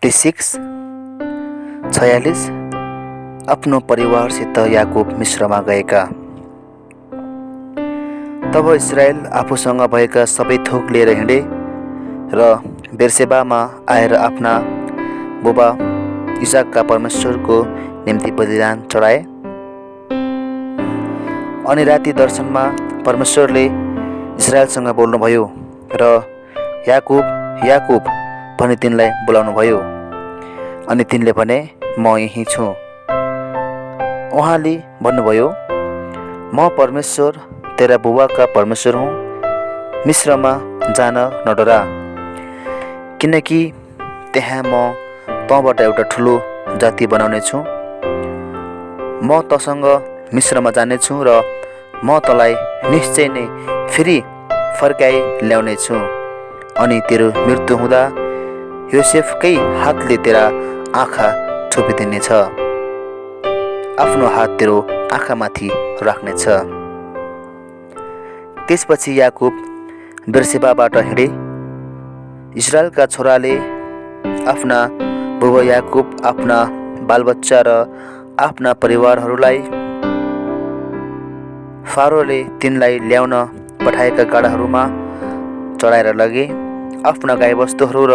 46 आफ्नो परिवारसित याकुब मिस्रमा गएका। तब इस्राएल आफूसँग भएका सबै थोक लिएर हिँडे र बेर्सेबामा आएर आफ्ना बुबा इसाकका परमेश्वरको निम्ति बलिदान चढाए। अनि राति दर्शनमा परमेश्वरले इस्राएलसँग बोल्नुभयो र याकुब याकुब भनी तिनलाई बोलाउनुभयो। अनि तिनले भने, म यहीँ छु। उहाँले भन्नुभयो, म परमेश्वर तेरा बुबाका परमेश्वर हुँ। मिस्रमा जान नडरा, किनकि त्यहाँ म तँबाट एउटा ठुलो जाति बनाउने छु। म तँसँग मिस्रमा जानेछु र म तँलाई निश्चय नै फेरि फर्काइ ल्याउने छु। अनि तेरो मृत्यु हुँदा योसेफकै हातले तेरा आँखा छोपिदिनेछ, आफ्नो हात तेरो आँखामाथि राख्नेछ। त्यसपछि याकुब बेर्सेबाबाट हिँडे। इस्राएलका छोराले आफ्ना बुबा याकुब आफ्ना बालबच्चा र आफ्ना परिवारहरूलाई फारोले तिनलाई ल्याउन पठाएका गाडाहरूमा चढाएर लगे। आफ्ना गाईबस्तुहरू र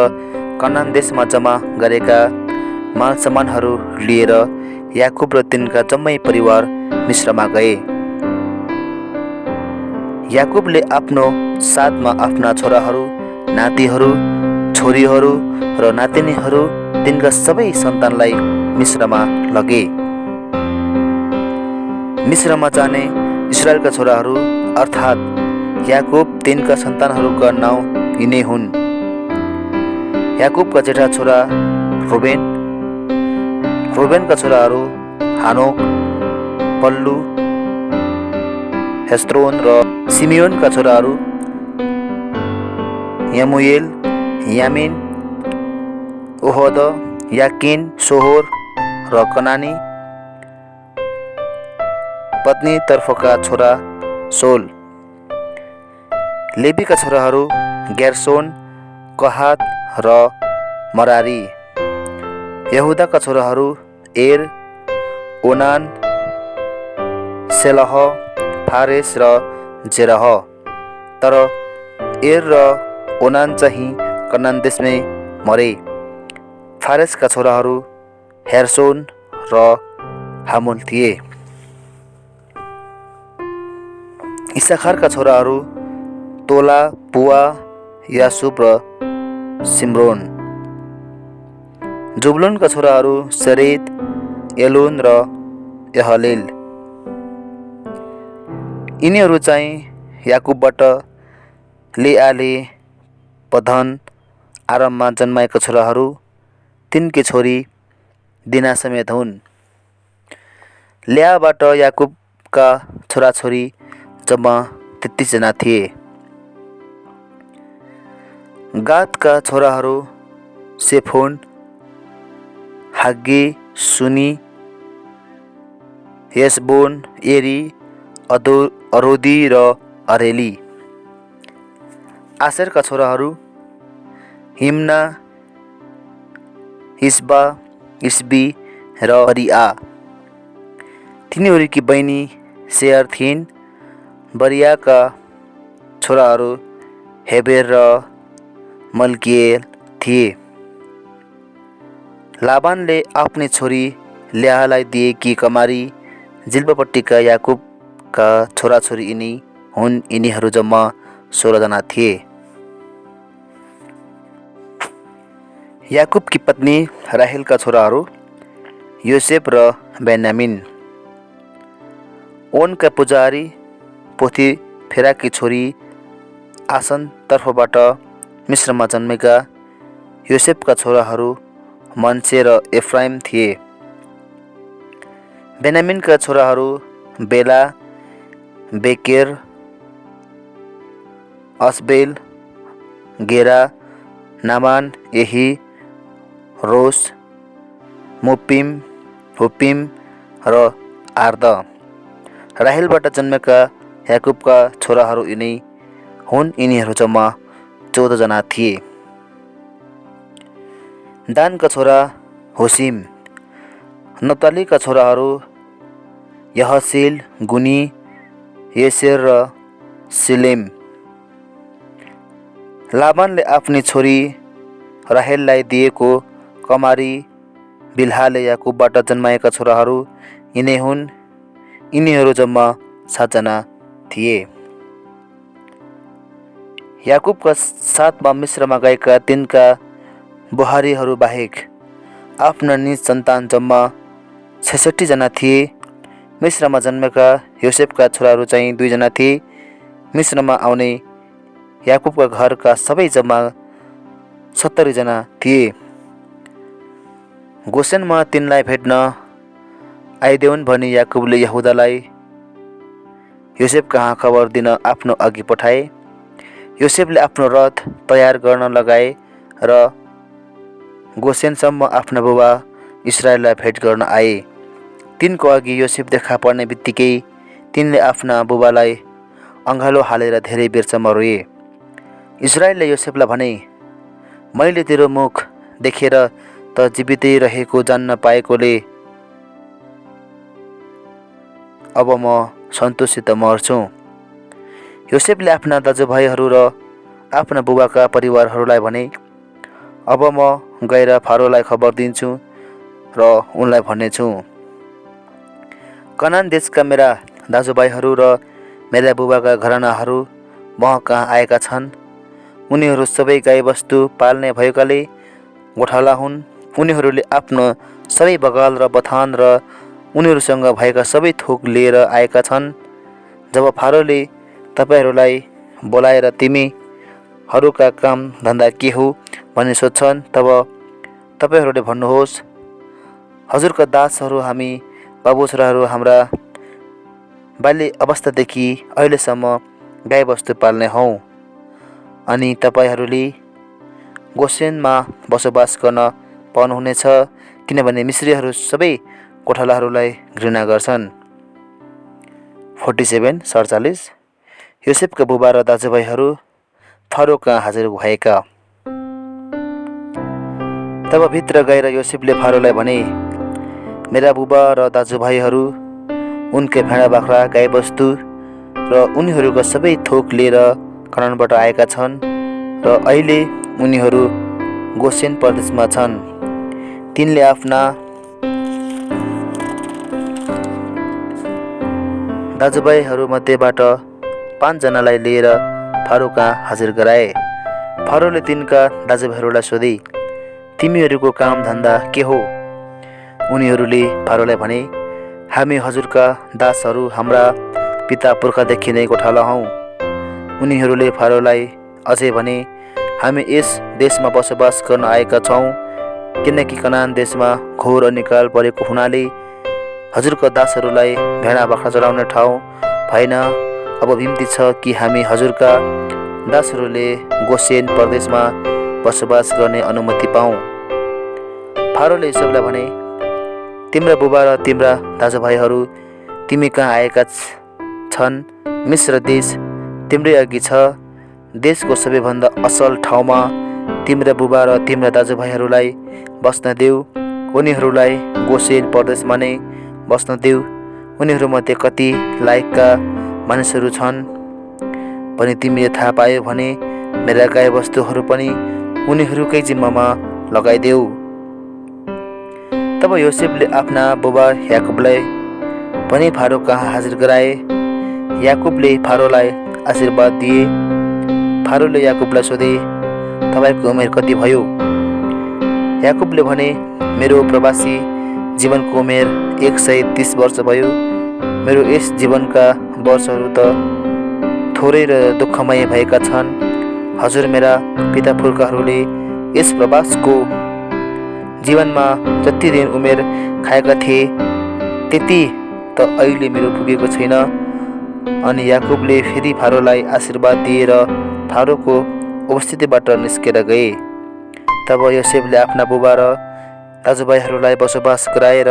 कनान देशमा जम्मा गरेका मालसामानहरू लिएर याकुब र तिनका जम्मै परिवार मिस्रमा गए। याकुबले आफ्नो साथमा आफ्ना छोराहरू, नातिहरू, छोरीहरू र नातिनीहरू, तिनका सबै सन्तानलाई मिस्रमा लगे। मिस्रमा जाने इस्राएलका छोराहरू अर्थात् याकुब तिनका सन्तानहरूका नाउँ यिनै हुन्। याकुबका जेठा छोरा रुबेन, रुबेनका छोराहरू हानोक, पल्लु, हेस्रोन र सिमियोनका छोराहरू यमुएल, यामिन, ओहद, याकिन, सोहोर र कनानी। पत्नी तर्फका छोरा सोल। लेवीका छोराहरू गेर्सोन, कहात र मरारी। यहुदाका छोराहरू एर, ओनान, सेलह, फारेस र जेरह। तर एर र ओनान चाहिँ कनान देशमै मरे। फारेसका छोराहरू हेर्सोन र हामुल थिए। इसाखारका छोराहरू तोला, पुवा, यासुब र सिम्रोन। जुबलुनका छोराहरू सेरेद, एलोन र यहलेल। यिनीहरू चाहिँ याकुबबाट लेआले पधन आराममा जन्माएका छोराहरू, तिनकी छोरी दिना समेत हुन्। लेआबाट याकुबका छोराछोरी जम्मा 33 जना थिए। गादका छोराहरू सेफोन, हाग्गे, सुनी, यशबोन, एरी, अरोदी र अरेली। आशेरका छोराहरू हिम्ना, हिस्बा, इस्बी र बरिआ। तिनीहरूकी बहिनी सेयर थिइन्। बरियाका छोराहरू हेबेर र मल्किएल थिए। लाबानले आफ्नी छोरी ल्याहलाई दिएकी कमारी जिल्पापट्टिका याकुबका छोराछोरी यिनी हुन्। यिनीहरू जम्मा 16 जना थिए। याकुबकी पत्नी राहेलका छोराहरू योसेफ र बेन्यामिन। ओनका पुजारी पोतिफेराकी छोरी आसन तर्फबाट मिस्रमा जन्मेका योसेफका छोराहरू मनसे र एफ्राइम थिए। बेन्यामिनका छोराहरू बेला, बेकेर, अस्बेल, गेरा, नामान, यही, रोस, मुपिम, हुपिम र आर्द। राहेलबाट जन्मेका याकुबका छोराहरू यिनै हुन्। यिनीहरू जम्मा 14 जना थिए। दानका छोरा हुसिम, नप्तालीका छोराहरू यहसेल, गुनी, येसेर र सिलेम। लाबानले आफ्नी छोरी राहेललाई दिएको कमारी बिल्हाले याकुबबाट जन्माएका छोराहरू यिनै हुन्। यिनीहरू जम्मा 7 जना थिए। याकुबका साथमा मिस्रमा गएका तिनका बुहारीहरू बाहेक आफ्ना निज सन्तान जम्मा 66 जना थिए। मिस्रमा जन्मेका योसेफका छोराहरू चाहिँ 2 जना थिए। मिस्रमा आउने याकुबका घरका सबै जम्मा 70 जना थिए। गोसेनमा तिनलाई भेट्न आइदेऊन् भनी याकुबले यहुदालाई योसेफ कहाँ खबर दिन आफ्नो अघि पठाए। योसेफले आफ्नो रथ तयार गर्न लगाए र गोसेनसम्म आफ्ना बुबा इस्राएललाई भेट गर्न आए। तिनको अघि योसेफ देखा पर्ने बित्तिकै तिनले आफ्ना बुबालाई अँगालो हालेर धेरै बेरसम्म रोए। इस्राएलले योसेफलाई भने, मैले तेरो मुख देखेर त जीवितै रहेको जान्न पाएकोले अब म सन्तोषसित मर्छु। योसेफले आफ्ना दाजुभाइहरू र आफ्ना बुबाका परिवारहरूलाई भने, अब म गएर फारोलाई खबर दिन्छु र उनलाई भन्नेछु, कनान देशका मेरा दाजुभाइहरू र मेरा बुबाका घरानाहरू म कहाँ आएका छन्। उनीहरू सबै गाईबस्तु पाल्ने भएकाले गोठाला हुन्। उनीहरूले आफ्नो सबै बगाल र बथान र उनीहरूसँग भएका सबै थोक लिएर आएका छन्। जब फारोले तपाईहरूलाई बोलाएर तिमीहरूका काम धन्दा के हो भनी सोध्छन्, तब तपाईहरूले भन्नुहोस्, हजुरका दासहरू हामी बाबु छोराहरू हाम्रा बाल्य अवस्थादेखि अहिलेसम्म गाईबस्तु पाल्ने हौँ। अनि तपाईहरूले गोसेनमा बसोबास गर्न पाउनुहुनेछ, किनभने मिश्रीहरू सबै गोठालाहरूलाई घृणा गर्छन्। 47:47 योसेफका बुबा र दाजुभाइहरू फारो कहाँ हाजिर भएका। तब भित्र गएर योसेफले फारोलाई भने, मेरा बुबा र दाजुभाइहरू उनकै भेडा बाख्रा गाईबस्तु र उनीहरूका सबै थोक लिएर कनानबाट आएका छन् र अहिले उनीहरू गोसेन प्रदेशमा छन्। तिनले आफ्ना दाजुभाइहरू मध्येबाट 5 जनालाई लिएर फारो कहाँ हाजिर गराए। फारोले तिनका दाजुभाइहरूलाई सोधे, तिमीहरूको काम धन्दा के हो? उनीहरूले फारोलाई भने, हामी हजुरका दासहरू हाम्रा पिता पुर्खादेखि नै गोठाला हौँ। उनीहरूले फारोलाई अझै भने, हामी यस देशमा बसोबास गर्न आएका छौँ, किनकि कनान देशमा घोर अनिकाल परेको हुनाले हजुरका दासहरूलाई भेडा बाख्रा चराउने ठाउँ भएन। अब बिन्ती छ कि हामी हजुरका दासहरूले गोसेन प्रदेशमा बसोबास गर्ने अनुमति पाऊँ। फारोले सबलाई भने, तिम्रा बुबा र तिम्रा दाजुभाइहरू तिमी कहाँ आएका छन्। मिस्र देश तिम्रै अघि छ। देशको सबैभन्दा असल ठाउँमा तिम्रा बुबा र तिम्रा दाजुभाइहरूलाई बस्न देऊ। उनीहरूलाई गोसेन प्रदेशमा नै बस्न देऊ। उनीहरूमध्ये कति लायकका मानिसहरू छन् भने तिमीले थाहा पायो भने मेरा गाईबस्तुहरू पनि उनीहरूकै जिम्मामा लगाइदेऊ। तब योसेफले आफ्ना बुबा याकुबलाई पनि फारो कहाँ हाजिर गराए। याकुबले फारोलाई आशीर्वाद दिए। फारोले याकुबलाई सोधे, तपाईँको उमेर कति भयो? याकुबले भने, मेरो प्रवासी जीवनको उमेर 130 वर्ष भयो। मेरो यस जीवनका वर्षहरू त थोरै र दुःखमय भएका छन्। हजुर मेरा पिता पुर्खाहरूले यस प्रवासको जीवनमा जति दिन उमेर खाएका थिए त्यति त अहिले मेरो पुगेको छैन। अनि याकुबले फेरि फारोलाई आशीर्वाद दिएर फारोको उपस्थितिबाट निस्केर गए। तब योसेफले आफ्ना बुबा र दाजुभाइहरूलाई बसोबास गराएर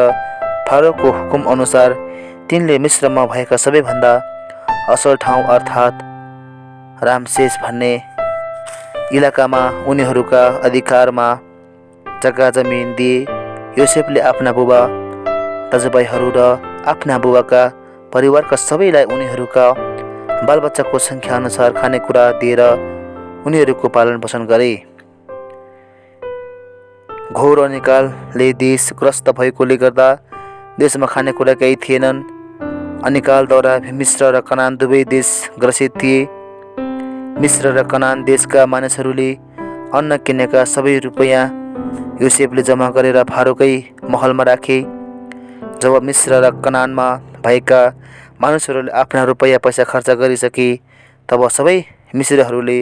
फारोको हुकुम अनुसार तिनले मिस्रमा भएका सबैभन्दा असल ठाउँ अर्थात् रामसेस भन्ने इलाकामा उनीहरूका अधिकारमा जग्गा जमिन दिए। योसेफले आफ्ना बुबा दाजुभाइहरू र आफ्ना बुबाका परिवारका सबैलाई उनीहरूका बालबच्चाको सङ्ख्या अनुसार खानेकुरा दिएर उनीहरूको पालन पोषण गरे। घोर अनिकालले देश ग्रस्त भएकोले गर्दा देशमा खानेकुरा केही थिएनन्। अनिकालद्वारा मिस्र र कनान दुवै देश ग्रसित थिए। मिस्र र कनान देशका मानिसहरूले अन्न किनेका सबै रुपैयाँ योसेफले जम्मा गरेर फारोकै महलमा राखे। जब मिस्र र कनानमा भएका मानिसहरूले आफ्ना रुपैयाँ पैसा खर्च गरिसके तब सबै मिस्रीहरूले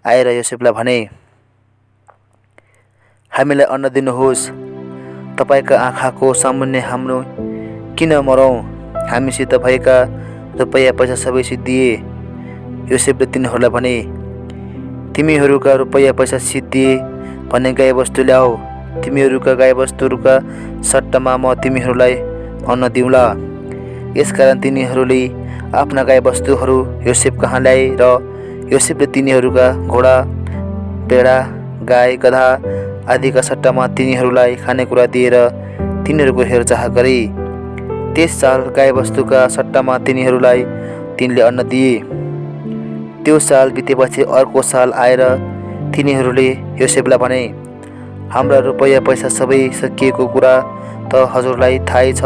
आएर योसेफलाई भने, हामीलाई अन्न दिनुहोस्, तपाईँका आँखाको सामुन्ने हाम्रो किन मरौँ? हामीसित भएका रुपैयाँ पैसा सबै सिद्धिए। योसेफले तिनीहरूलाई भने, तिमीहरूका रुपैयाँ पैसा सिद्धिए भने गाईबस्तु ल्याऊ। तिमीहरूका गाईबस्तुहरूका सट्टामा म तिमीहरूलाई अन्न दिउँला। यसकारण तिनीहरूले आफ्ना गाईबस्तुहरू योसेफ कहाँ ल्याए र योसेफले तिनीहरूका घोडा, भेडा, गाई, गधा आदिका सट्टामा तिनीहरूलाई खानेकुरा दिएर तिनीहरूको हेरचाह गरे। त्यस साल गाईबस्तुका सट्टामा तिनीहरूलाई तिनले अन्न दिए। त्यो साल बितेपछि अर्को साल आएर तिनीहरूले योसेफलाई भने, हाम्रा रुपैयाँ पैसा सबै सकिएको कुरा त हजुरलाई थाहै छ।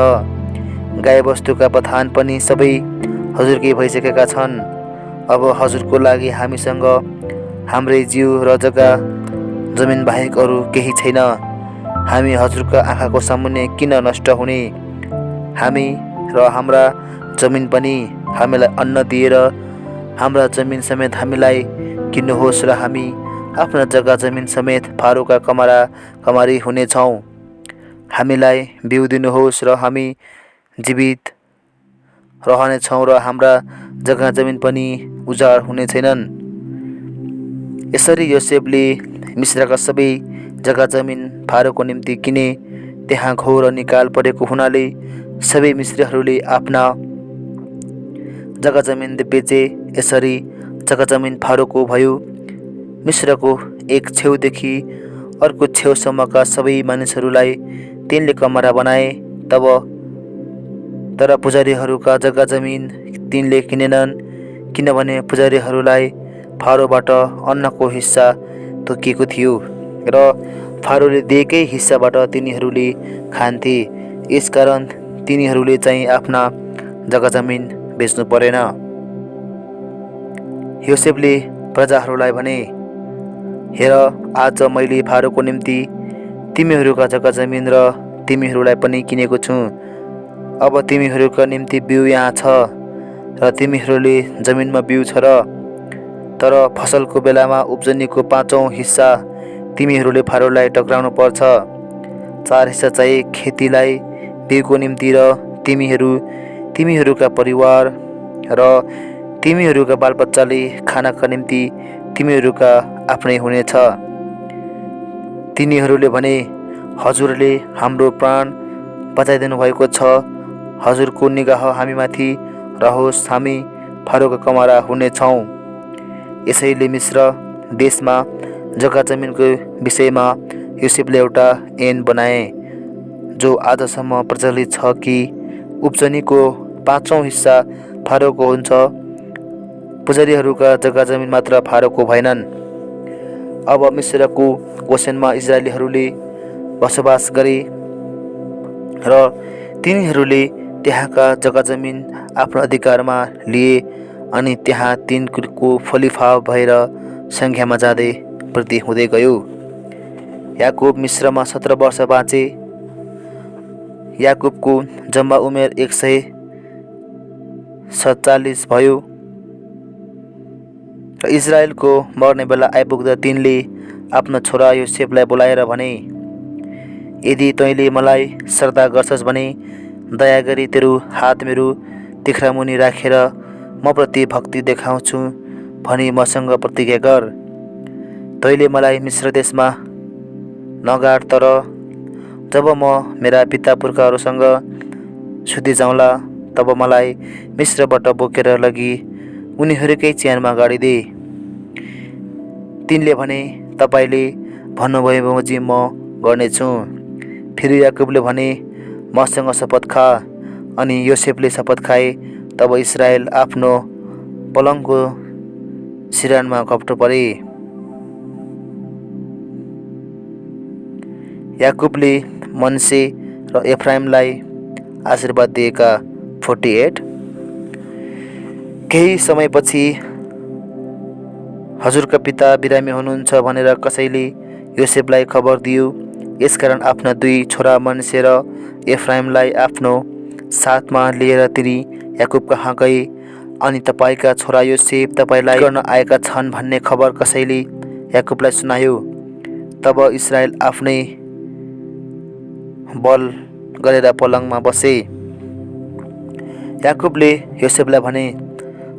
गाईबस्तुका बथान पनि सबै हजुरकै भइसकेका छन्। अब हजुरको लागि हामीसँग हाम्रै जिउ र जग्गा जमिन बाहेक अरू केही छैन। हामी हजुरका आँखाको सामुन्ने किन नष्ट हुने? हामी र हाम्रा जमिन पनि हामीलाई अन्न दिएर हाम्रा जमिन समेत हामीलाई किन्नुहोस् र हामी आफ्ना जग्गा जमिन समेत फारोका कमारा कमारी हुनेछौँ। हामीलाई बिउ दिनुहोस् र हामी जीवित रहनेछौँ र हाम्रा जग्गा जमिन पनि उजाड हुने छैनन्। यसरी योसेफले मिस्रका सबै जग्गा जमिन फारोको निम्ति किने। त्यहाँ घोर अनिकाल परेको हुनाले सबै मिस्रीहरूले आफ्ना जग्गा जमिन बेचे। यसरी जग्गा जमिन फारोको भयो। मिस्रको एक छेउदेखि अर्को छेउसम्मका सबै मानिसहरूलाई तिनले कमरा बनाए। तर पुजारीहरूका जग्गा जमिन तिनले किनेनन्, किनभने पुजारीहरूलाई फारोबाट अन्नको हिस्सा तोकिएको थियो र फारोले दिएकै हिस्साबाट तिनीहरूले खान्थे। यसकारण तिनीहरूले चाहिँ आफ्ना जग्गा जमिन बेच्नु परेन। योसेफले प्रजाहरूलाई भने, हेर, आज मैले फारोको निम्ति तिमीहरूका जग्गा जमिन र तिमीहरूलाई पनि किनेको छु। अब तिमीहरूका निम्ति बिउ यहाँ छ र तिमीहरूले जमिनमा बिउ छ र तर फसलको बेलामा उब्जनीको 5औं हिस्सा तिमीहरूले फारोलाई टक्राउनु पर्छ। 4 हिस्सा चाहिँ खेतीलाई बिउको निम्ति र तिमीहरूका परिवार र तिमीहरूका बालबच्चाले खानाका निम्ति तिमीहरूका आफ्नै हुनेछ। तिनीहरूले भने, हजुरले हाम्रो प्राण बचाइदिनु भएको छ। हजुरको निगाह हामीमाथि रहोस्, हामी फारोका कमारा हुनेछौँ। यसैले मिस्र देशमा जग्गा जमिनको विषयमा योसेफले एउटा ऐन बनाए, जो आजसम्म प्रचलित छ कि उब्जनीको 5औं हिस्सा फारोको हुन्छ। पुजारीहरूका जग्गा जमिन मात्र फारोको भएनन्। अब मिस्रको गोसेनमा इजरायलीहरूले बसोबास गरे र तिनीहरूले त्यहाँका जग्गा जमिन आफ्नो अधिकारमा लिए अनि त्यहाँ तिनको फलिफाप भएर सङ्ख्यामा जाँदै वृद्धि हुँदै गयो। याकुब मिस्रमा 17 वर्ष बाँचे। याकुबको जम्मा उमेर 147 भयो र इजरायलको मर्ने बेला आइपुग्दा तिनले आफ्नो छोरा योसेफलाई बोलाएर भने, यदि तैँले मलाई श्रद्धा गर्छस् भने दया गरी तेरो हात मेरो तिख्रा मुनि राखेर म प्रति भक्ति देखाउँछु भनी मसँग प्रतिज्ञा गर। तैँले मलाई मिस्र देशमा नगाड, तर जब म मेरा पिता पुर्खाहरूसँग सुति जाउँला तब मलाई मिस्रबाट बोकेर लगी उनीहरूकै च्यानमा गाडिदे। तिनले भने, तपाईँले भन्नुभयो बमोजिम म गर्नेछु। फेरि याकुबले भने, मसँग शपथ खा। अनि योसेफले शपथ खाए। तब इस्राएल आफ्नो पलङको सिरानमा घप्टो परे। याकुबले मनसे र एफ्राइमलाई आशीर्वाद दिएका। 48। केही समयपछि हजुरका पिता बिरामी हुनुहुन्छ भनेर कसैले योसेफलाई खबर दियो। यसकारण आफ्ना 2 छोरा मनसे र एफ्राइमलाई आफ्नो साथमा लिएर तिनी याकुब कहाँ गए। अनि तपाईँका छोरा योसेफ तपाईँलाई गर्न आएका छन् भन्ने खबर कसैले याकुबलाई सुनायो। तब इस्राएल आफ्नै बल गरेर पलङमा बसे। याकुबले योसेफलाई भने,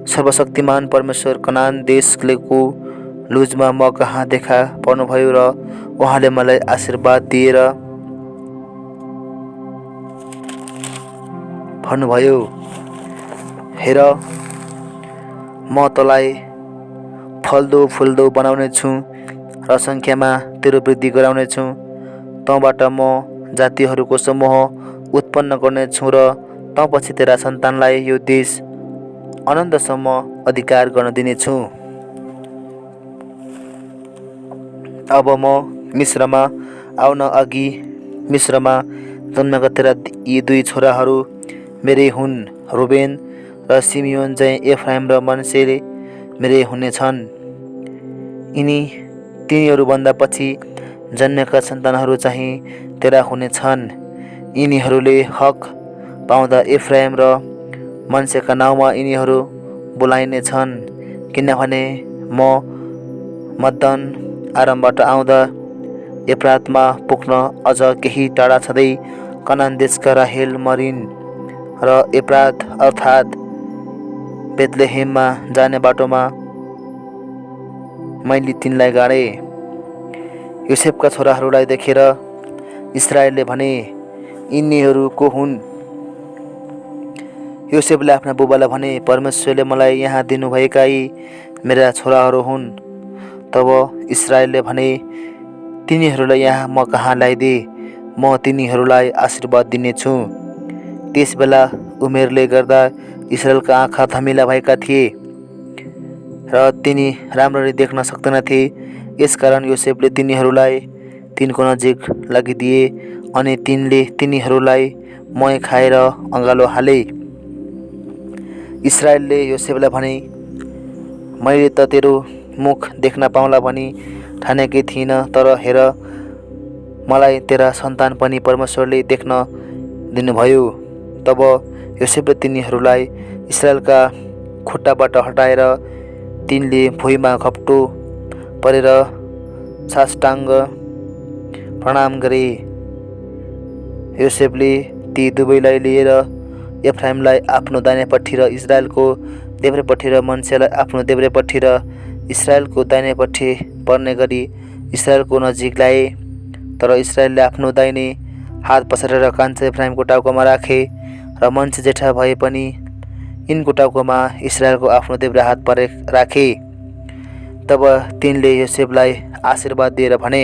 सर्वशक्तिमान परमेश्वर कनान देशको लुजमा म कहाँ देखा पर्नुभयो र उहाँले मलाई आशीर्वाद दिएर भन्नुभयो, हेर म तँलाई फल्दो फुल्दो बनाउने छु र सङ्ख्यामा तेरो वृद्धि गराउने छु। तँबाट म जातिहरूको समूह उत्पन्न गर्नेछु र तँपछि तेरा सन्तानलाई यो देश अनन्तसम्म अधिकार गर्न दिनेछु। अब म मिस्रमा आउन अघि मिस्रमा जन्मेका तेरा यी 2 छोराहरू मेरै हुन्। रुबेन र सिमियोन चाहिँ एफ्राइम र मनसेले मेरै हुनेछन्। तिनीहरूभन्दा पछि जन्मेका सन्तानहरू चाहिँ तेरा हुनेछन्। यिनीहरूले हक पाउँदा एफ्राइम र मनसेका नाउँमा यिनीहरू बोलाइनेछन्, किनभने म मद्दन आरामबाट आउँदा एप्रातमा पुग्न अझ केही टाढा छँदै कनान देशका राहेल मरिन र एप्रात अर्थात् बेथलेहेममा जाने बाटोमा मैले तिनलाई गाडे। योसेफका छोराहरूलाई देखेर इस्राएलले भने, यिनीहरू को हुन्? योसेफले आफ्ना बुबालाई भने, परमेश्वरले मलाई यहाँ दिनुभएका यी मेरा छोराहरू हुन्। तब इस्राएलले भने, तिनीहरूलाई यहाँ म कहाँ ल्याइदे, म तिनीहरूलाई आशीर्वाद दिनेछु। त्यसबेला उमेरले गर्दा इस्राएलका आँखा धमिला भएका थिए र तिनी राम्ररी देख्न सक्दैनथे। यसकारण योसेफले तिनीहरूलाई तिनको नजिक लगिदिए अनि तिनले तिनीहरूलाई मही खाएर अँगालो हाले। इस्राएलले योसेफलाई भने, मैले त तेरो मुख देख्न पाउला भनी ठानेकै थिइनँ, तर हेर मलाई तेरा सन्तान पनि परमेश्वरले देख्न दिनुभयो। तब योसेफले तिनीहरूलाई इस्राएलका खुट्टाबाट हटाएर तिनले भुइँमा घप्टो परेर साष्टाङ्ग प्रणाम गरे। योसेफले ती दुवैलाई लिएर एफ्राइमलाई आफ्नो दाहिनेपट्टि र इस्राएलको देब्रेपट्टि र मनसेलाई आफ्नो देब्रेपट्टि र इस्राएलको दाहिनेपट्टि पर्ने गरी इस्राएलको नजिक ल्याए। तर इस्राएलले आफ्नो दाहिने हात पसारेर कान्छा एफ्राइमको टाउकोमा राखे र मनसे जेठा भए पनि यिनको टाउकोमा इस्राएलको आफ्नो देब्रे हात राखे। तब तिनले योसेफलाई आशीर्वाद दिएर भने,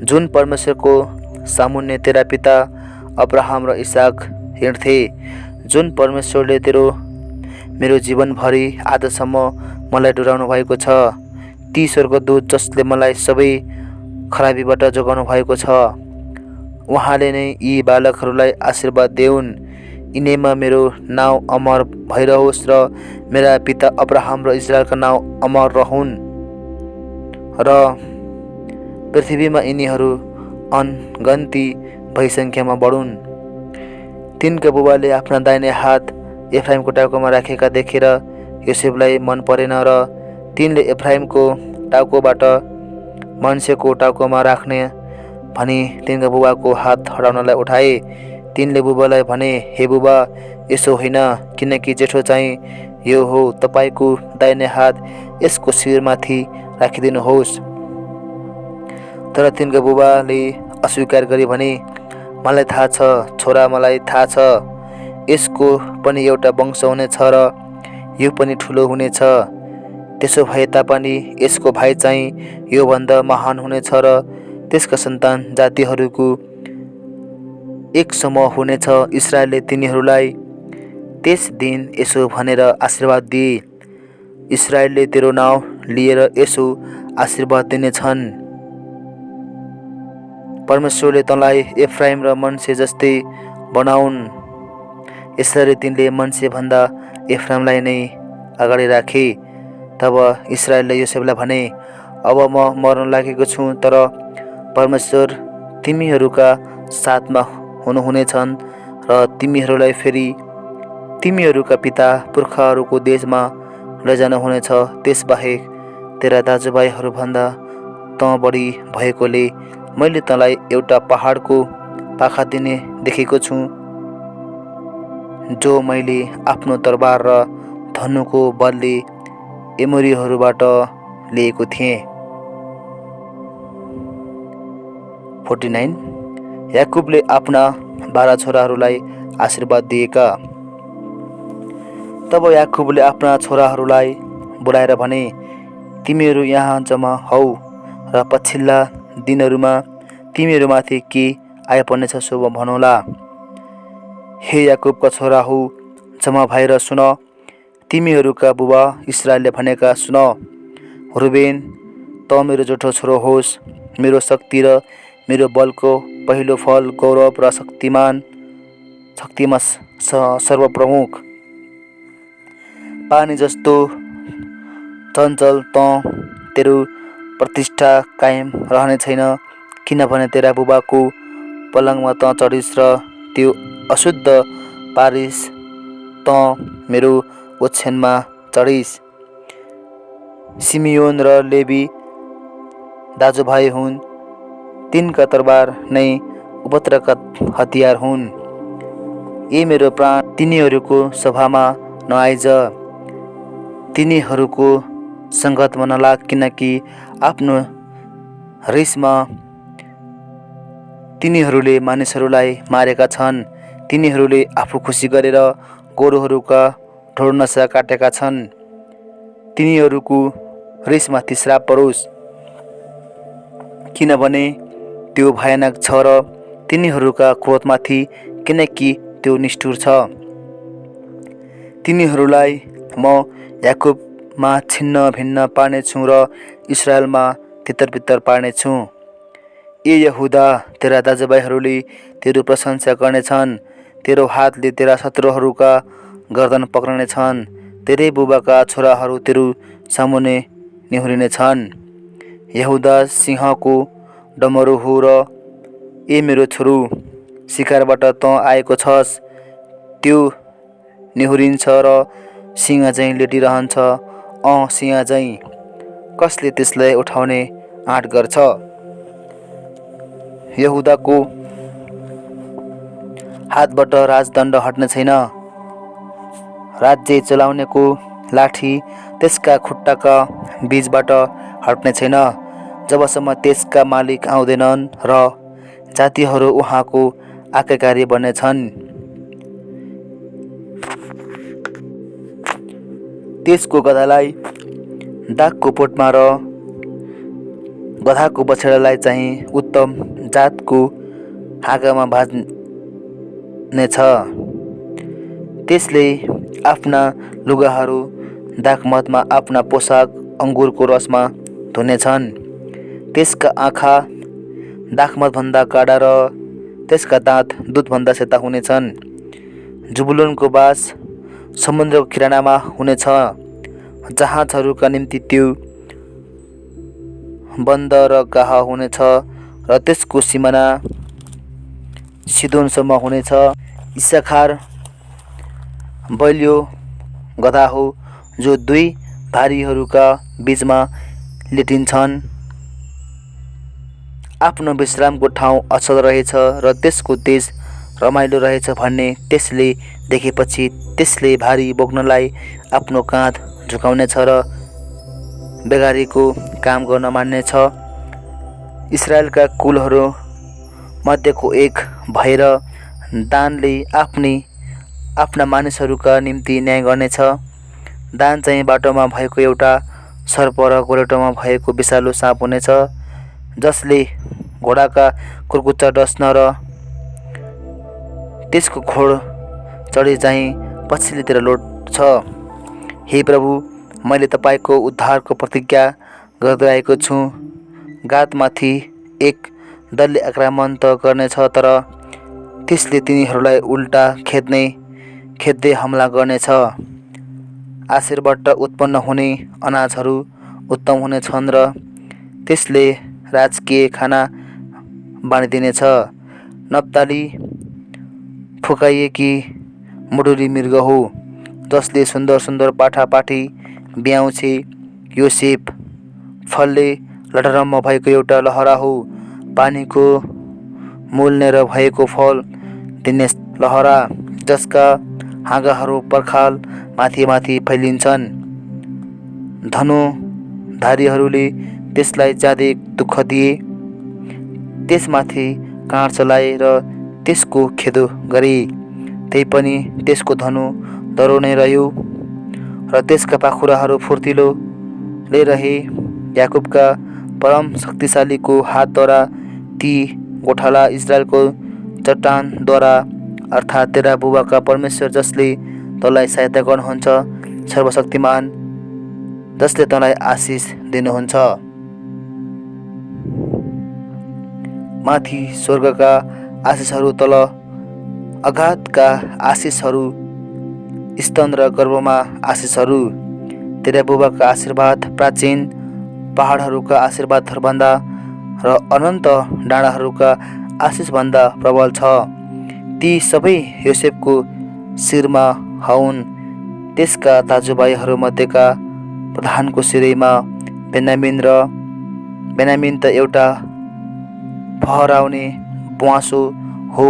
जुन परमेश्वरको सामुन्ने तेरा पिता अब्राहम र इसाक हिँड्थे, जुन परमेश्वरले मेरो जीवनभरि आजसम्म मलाई डराउनु भएको छ, ती स्वर्गदूत जसले मलाई सबै खराबीबाट जोगाउनु भएको छ, उहाँले नै यी बालकहरूलाई आशीर्वाद देऊन्। यिनैमा मेरो नाउँ अमर भइरहोस् र मेरा पिता अब्राहम र इस्राएलका नाउँ अमर रहून् र पृथ्वीमा यिनीहरू अनगन्ती भई सङ्ख्यामा बढुन्। तिनका बुबाले आफ्ना दाहिने हात एफ्राइमको टाउकोमा राखेका देखेर योसेफलाई मन परेन र तिनले एफ्राइमको टाउकोबाट मनसेको टाउकोमा राख्ने भनी तिनका बुबाको हात हटाउनलाई उठाए। तिनले बुबालाई भने, हे बुबा, यसो होइन, किनकि जेठो चाहिँ यो हो, तपाईँको दाहिने हात यसको शिरमाथि राखिदिनुहोस्। तर तिनका बुबाले अस्वीकार गरी भने, मलाई थाहा छ छोरा, मलाई थाहा छ यसको पनि एउटा वंश हुनेछ र यो पनि ठुलो हुनेछ। त्यसो भए तापनि यसको भाइ चाहिँ योभन्दा महान हुनेछ र त्यसका सन्तान जातिहरूको एक समूह हुनेछ। इस्राएलले तिनीहरूलाई त्यस दिन यसो भनेर आशीर्वाद दिए, इस्राएलले तेरो नाउँ लिएर यसो आशीर्वाद दिनेछन्, परमेश्वरले तँलाई एफ्राइम र मनसे जस्तै बनाउन्। यसरी तिनले मनसे भन्दा एफ्राइमलाई नै अगाडि राखे। तब इस्राएलले योसेफलाई भने, अब म मर्न लागेको छु, तर परमेश्वर तिमीहरूका साथमा हुनुहुनेछन् र तिमीहरूलाई फेरि तिमीहरूका पिता पुर्खाहरूको देशमा लैजानुहुनेछ। त्यसबाहेक तेरा दाजुभाइहरूभन्दा तँ बढी भएकोले मैले तँलाई एउटा पहाडको पाखा दिने देखेको छु, जो मैले आफ्नो तरबार र धनुको बलले एमोरीहरूबाट लिएको थिएँ। 49 याकुबले आफ्ना 12 छोराहरूलाई आशीर्वाद दिएका। तब याकुबले आफ्ना छोराहरूलाई बोलाएर भने, तिमीहरू यहाँ जम्मा हौ र पछिल्ला दिनहरूमा तिमीहरूमाथि के आइपर्नेछ सो भनौँला। हे याकुबका छोरा हो, जम्मा भएर सुन, तिमीहरूका बुबा इस्राएलले भनेका सुन। रुबेन, त मेरो जेठो छोरो होस्, मेरो शक्ति र मेरो बलको पहिलो फल, गौरव र शक्तिमा सर्वप्रमुख। पानी जस्तो चञ्चल तेरो प्रतिष्ठा कायम रहने छैन, किनभने तेरा बुबाको पलङमा त चढिस र त्यो अशुद्ध पारिस त मेरो ओछ्यानमा चढिस। सिमियोन र लेवी दाजुभाइ हुन्, तिनका तरबार नै उपद्रवका हतियार हुन्। ए मेरो प्राण, तिनीहरूको सभामा नआइज, तिनीहरूको सङ्गतमा नलाग, किनकि आफ्नो रिसमा तिनीहरूले मानिसहरूलाई मारेका छन्। तिनीहरूले आफू खुसी गरेर गोरुहरूका ढोड-नसा काटेका छन्। तिनीहरूको रिसमाथि श्राप परोस्, किनभने त्यो भयानक छ, र तिनीहरूका क्रोधमाथि, किनकि त्यो निष्ठुर छ। तिनीहरूलाई म याकुबमा छिन्न भिन्न पार्नेछु र इस्राएलमा तितर-बितर पार्नेछु। ए यहुदा, तेरा दाजुभाइहरूले तेरो प्रशंसा गर्नेछन्, तेरो हातले तेरा शत्रुहरूका गर्दन पक्रनेछन्, तेरै बुबाका छोराहरू तेरो सामुन्ने निहुरिनेछन्। यहुदा सिंहको डमरू हो र ए मेरो छोरो, शिकारबाट त आएको छस्, त्यो निहुरिन्छ र सिंह चाहिँ लेटिरहन्छ। सिंह चाहिँ कसले त्यसलाई उठाउने आँट गर्छ? यहुदाको हातबाट राजदण्ड हट्ने छैन, राज्य चलाउनेको लाठी त्यसका खुट्टाका बीचबाट हट्ने छैन, जबसम्म त्यसका मालिक आउँदैनन् र जातिहरू उहाँको आज्ञाकारी बन्नेछन्। त्यसको गधालाई दागको पोटमा र गधाको बछडालाई चाहिँ उत्तम जातको हाँगामा भाज्नेछ। त्यसले आफ्ना लुगाहरू दागमतमा, आफ्ना पोसाक अङ्गुरको रसमा धुनेछन्। त्यसका आँखा दागमतभन्दा काडा र त्यसका दाँत दुधभन्दा सेता हुनेछन्। जुबुलुनको बास समुद्रको किनारामा हुनेछ, जहाजहरूका निम्ति त्यो बन्दरगाह हुनेछ र त्यसको सिमाना सिदोनसम्म हुनेछ। इस्साखार बलियो गधा हो, जो दुई भारीहरूका बीचमा लेटिन्छन्। आफ्नो विश्रामको ठाउँ अचल रहेछ र त्यसको तेज रमाइलो रहेछ भन्ने त्यसले देखेपछि त्यसले भारी बोक्नलाई आफ्नो काँध झुकाउनेछ र बेगारीको काम गर्न मान्नेछ। इस्राएलका कुलहरू मध्येको एक भएर दानले आफ्ना मानिसहरूका निम्ति न्याय गर्नेछ। दान चाहिँ बाटोमा भएको एउटा सर्प र गोरेटोमा भएको विषालु साँप हुनेछ, जसले घोडाका कुर्कुच्चा डस्न र त्यसको खोड चढी चाहिँ पछिल्लोतिर लोट्छ। हे प्रभु, मैले तपाईँको उद्धारको प्रतिज्ञा गर्दै आएको छु। गातमाथि एक दलले आक्रमण त गर्नेछ, तर त्यसले तिनीहरूलाई उल्टा खेद्दै हमला गर्नेछ। आशीर्बाट उत्पन्न हुने अनाजहरू उत्तम हुनेछन् र त्यसले राजकीय खाना बाँडिदिनेछ। नप्ताली फुकाइएकी मुडुरी मृग हो, जसले सुन्दर सुन्दर पाठापाठी ब्याउँछे। योसेफ फलले लटरम्म भएको एउटा लहरा हो, पानीको मूलनेर भएको फल दिने लहरा, जसका हाँगाहरू पर्खाल माथि माथि फैलिन्छन्। धनुधारीहरूले त्यसलाई ज्यादै दुःख दिए, त्यसमाथि काँड चलाए र त्यसको खेदो गरे। तैपनि त्यसको धनु दह्रो नै रह्यो र त्यसका पाखुराहरू फुर्तिलोले रहे। याकुबका परम शक्तिशालीको हातद्वारा ती गोठाला इजरायलको चट्टानद्वारा, अर्थात् तेरा बुबाका परमेश्वर जसले तँलाई सहायता गर्नुहुन्छ, सर्वशक्तिमान जसले तँलाई आशिष दिनुहुन्छ। माथि स्वर्गका आशिषहरू, तल अगाधका आशिषहरू, स्तन र गर्भमा आशिषहरू। तेरा बुबाका आशीर्वाद प्राचीन पहाडहरूका आशीर्वादहरूभन्दा र अनन्त डाँडाहरूका आशिषभन्दा प्रबल छ। ती सबै योसेफको शिरमा हउन्। त्यसका दाजुभाइहरूमध्येका प्रधानको शिरमा बेन्यामिन त एउटा फहराउने ब्वाँसो हो।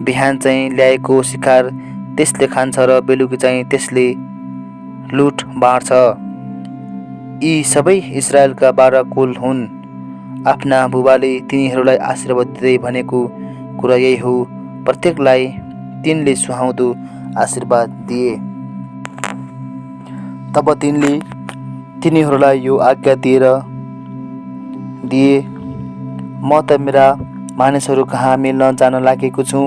बिहान चाहिँ ल्याएको शिकार त्यसले खान्छ र बेलुकी चाहिँ त्यसले लुट बाँड्छ। यी सबै इजरायलका 12 कुल हुन्। आफ्ना बुबाले तिनीहरूलाई आशीर्वाद दिँदै भनेको कुरा यही हो। प्रत्येकलाई तिनले सुहाउँदो आशीर्वाद दिए। तब तिनले तिनीहरूलाई यो आज्ञा दिए, म त मेरा मानिसहरू कहाँ मिल्न जान लागेको छु।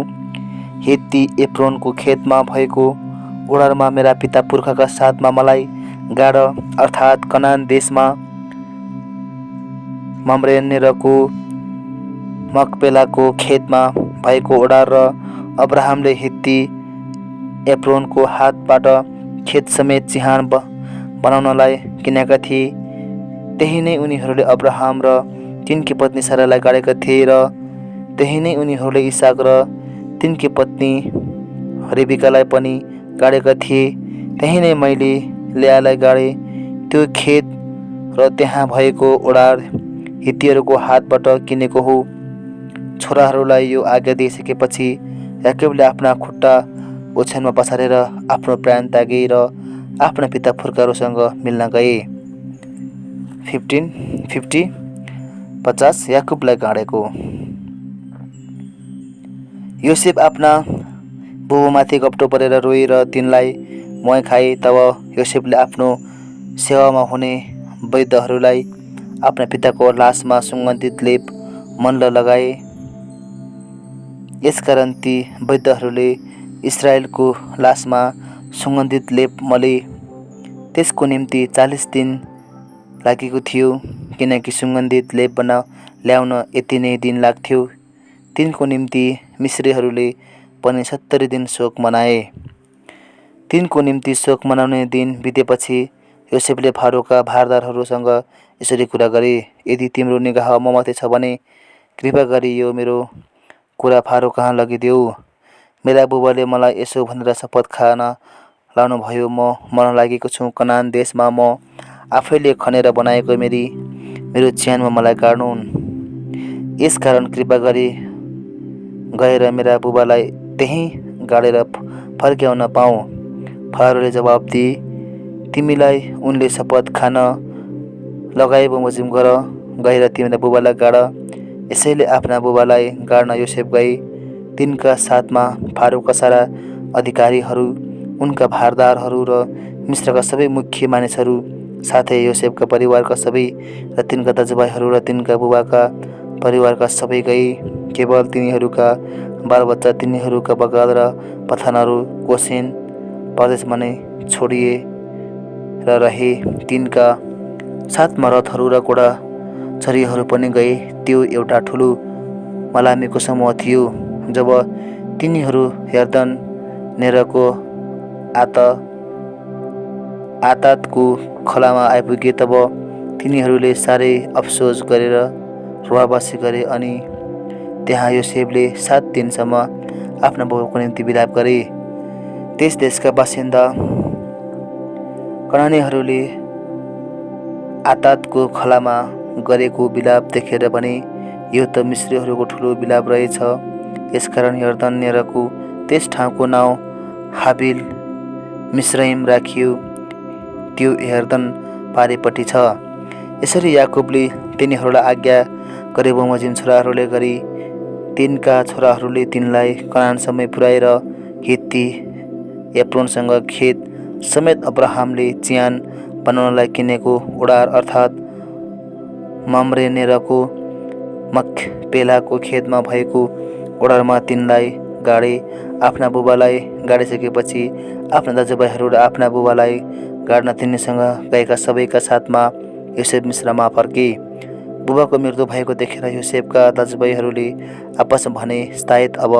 हित्ती एप्रोनको खेतमा भएको ओडारमा मेरा पिता पुर्खाका साथमा मलाई गाड, अर्थात् कनान देशमा मम्रेनेरको मकपेलाको खेतमा भएको ओडार र अब्राहमले हित्ती एप्रोनको हातबाट खेत समेत चिहान बनाउनलाई किनेका थिए। त्यही नै उनीहरूले अब्राहम र तिनकी पत्नी सारालाई गाडेका थिए र त्यही नै उनीहरूले इसाक र तिनकी पत्नी रेबिकालाई पनि गाडेका थिए। त्यही नै मैले लेयालाई गाडे। त्यो खेत र त्यहाँ भएको ओडार हित्तीहरूको हातबाट किनेको हो। छोराहरूलाई यो आज्ञा दिइसकेपछि याकुबले आफ्ना खुट्टा ओछ्यानमा पसारेर आफ्नो प्राण त्यागे र आफ्ना पिता पुर्खाहरूसँग मिल्न गए। 50 याकुबलाई गाडेको। योसेफ आफ्ना बुबामाथि गप्टो परेर रोए र तिनलाई मही खाए। तब योसेफले आफ्नो सेवामा हुने वैद्यहरूलाई आफ्ना पिताको लासमा सुगन्धित लेप मल्ल लगाए। यसकारण ती वैद्यहरूले इस्राएलको लासमा सुगन्धित लेप मले। त्यसको निम्ति 40 दिन लागेको थियो, किनकि सुगन्धित लेप ल्याउन यति नै दिन लाग्थ्यो। तिनको निम्ति मिश्रीहरूले पनि 70 दिन शोक मनाए। तिनको निम्ति शोक मनाउने दिन बितेपछि योसेफले फारोका भारदारहरूसँग यसरी कुरा गरे, यदि तिम्रो निगाह ममाथि छ भने कृपा गरी यो मेरो कुरा फारो कहाँ लगिदेऊ। मेरा बुबाले मलाई यसो भनेर शपथ खान लाउनुभयो, म मर्न लागेको छु। कनान देशमा म आफैले खनेर बनाएको मेरो च्यानमा मलाई गाड्नुहुन्। यसकारण कृपा गरी गएर मेरा बुबालाई त्यहीँ गाडेर फर्क्याउन पाऊँ। फारोले जवाब दिए, तिमीलाई उनले शपथ खान लगाए बमोजिम गर, गएर तिमीरा बुबालाई गाड। यसैले आफ्ना बुबालाई गाड्न योसेफ गए। तिनका साथमा फारोका सारा अधिकारीहरू, उनका भारदारहरू र मिश्रका सबै मुख्य मानिसहरू, साथै योसेफका परिवारका सबै र तिनका दाजुभाइहरू र तिनका बुबाका परिवारका सबै गई। केवल तिनीहरूका बालबच्चा तिनीहरूका बगाल र पथानहरू गोसेन प्रदेशमा नै छोडिएर रहे। तिनका साथमा रथहरू र घोडा चरीहरू पनि गए। त्यो एउटा ठुलो मलामीको समूह थियो। जब तिनीहरू यर्दन नेरको आतातको खोलामा आइपुगे तब तिनीहरूले साह्रै अफसोस गरेर रुवाबासी गरे। अनि त्यहाँ योसेफले 7 दिनसम्म आफ्ना बाबुको निम्ति विलाप गरे। त्यस देशका बासिन्दा कनानीहरूले आतातको खोलामा गरेको विलाप देखेर भने यो त मिस्रीहरूको ठुलो विलाप रहेछ। यसकारण यर्दन नेरको त्यस ठाउँको नाउँ हाबिल मिस्रैम राखियो। त्यो यर्दन पारिपट्टि छ। यसरी याकुबले तिनीहरूलाई आज्ञा गरे बमोजिम छोराहरूले गरी तिनका छोराहरूले तिनलाई कनानसम्म पुर्याएर हित्ती एप्रोनसँग खेत समेत अब्राहमले चियान बनाउनलाई किनेको ओडार अर्थात् मम्रे नेरको मक्पेलाको खेतमा भएको ओडारमा तिनलाई गाडे। आफ्ना बुबालाई गाडिसकेपछि आफ्ना दाजुभाइहरू र आफ्ना बुबालाई गाड्न तिनीसँग गएका सबैका साथमा योसेफ मिस्रमा फर्के। बुबाको मृत्यु भएको देखेर योसेफका दाजुभाइहरूले आपसमा भने, सायद अब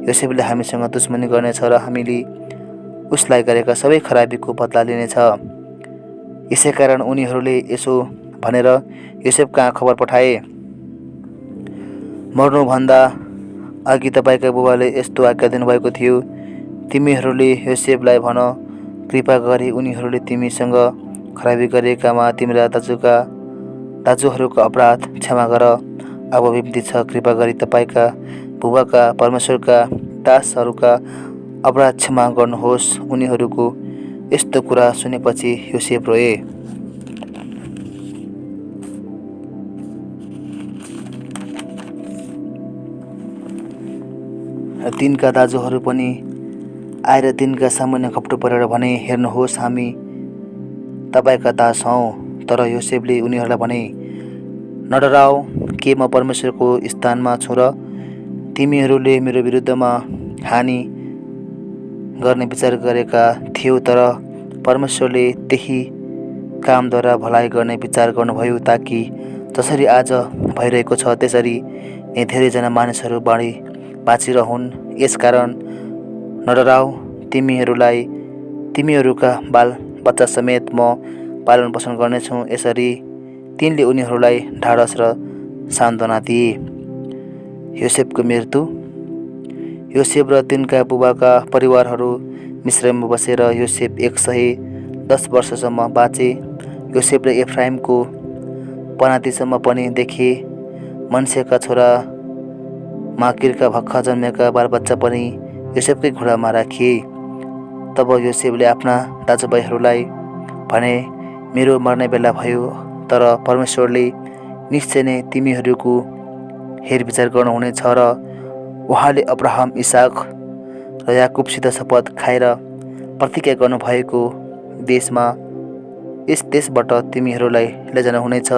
योसेफले हामीसँग दुश्मनी गर्नेछ र हामीले उसलाई गरेका सबै खराबीको बदला लिनेछ। यसैकारण उनीहरूले यसो भनेर योसेफ कहाँ खबर पठाए, मर्नुभन्दा अघि तपाईँका बुबाले यस्तो आज्ञा दिनुभएको थियो, तिमीहरूले योसेफलाई भन, कृपा गरी उनीहरूले तिमीसँग खराबी गरेकामा तिम्रा दाजुहरूको अपराध क्षमा गर। अब बिन्ती छ, कृपा गरी तपाईँका बुबाका परमेश्वरका दासहरूका अपराध क्षमा गर्नुहोस्। उनीहरूको यस्तो कुरा सुनेपछि योसेफ रोए। तिनका दाजुहरू पनि आएर तिनका सामुन्ने खप्टो परेर भने, हेर्नुहोस्, हामी तपाईँका दास हौँ। तर योसेफले उनीहरूलाई भने, नडराऊ, के म परमेश्वरको स्थानमा छु र? तिमीहरूले मेरो विरुद्धमा हानि गर्ने विचार गरेका थियौ, तर परमेश्वरले त्यही कामद्वारा भलाइ गर्ने विचार गर्नुभयो, ताकि जसरी आज भइरहेको छ त्यसरी नै धेरैजना मानिसहरू बाँचिरहन्। यसकारण नडराऊ, तिमीहरूका बाल बच्चा समेत म पालन पोषण गर्नेछु। यसरी तिनले उनीहरूलाई ढाडस र सान्त्वना दिए। योसेफको मृत्यु। योसेफ र तिनका बुबाका परिवारहरू मिस्रमा बसेर योसेफ 110 वर्षसम्म बाँचे। योसेफले एफ्राइमको पनातीसम्म पनि देखे। मनसेका छोरा माकिरका भर्खर जन्मेका बालबच्चा पनि योसेफकै घोडामा राखिए। तब योसेफले आफ्ना दाजुभाइहरूलाई भने, मेरो मर्ने बेला भयो, तर परमेश्वरले निश्चय नै तिमीहरूको हेरविचार गर्नुहुनेछ र उहाँले अब्राहम, इसाक र याकुबसित शपथ खाएर प्रतिज्ञा गर्नुभएको यस देशबाट तिमीहरूलाई लैजानुहुनेछ।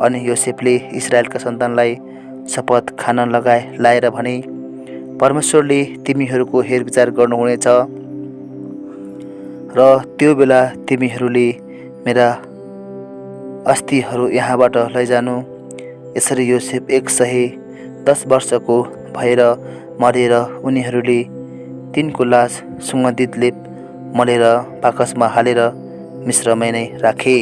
अनि योसेफले इस्राएलका सन्तानलाई शपथ खान लाएर भने, परमेश्वरले तिमीहरूको हेरविचार गर्नुहुनेछ र त्यो बेला तिमीहरूले मेरा अस्थिहरू यहाँबाट लैजानु। यसरी योसेफ 110 वर्षको भएर मरेर उनीहरूले तिनको लास सुगन्धित लेप मलेर बाकसमा हालेर मिस्रमै नै राखे।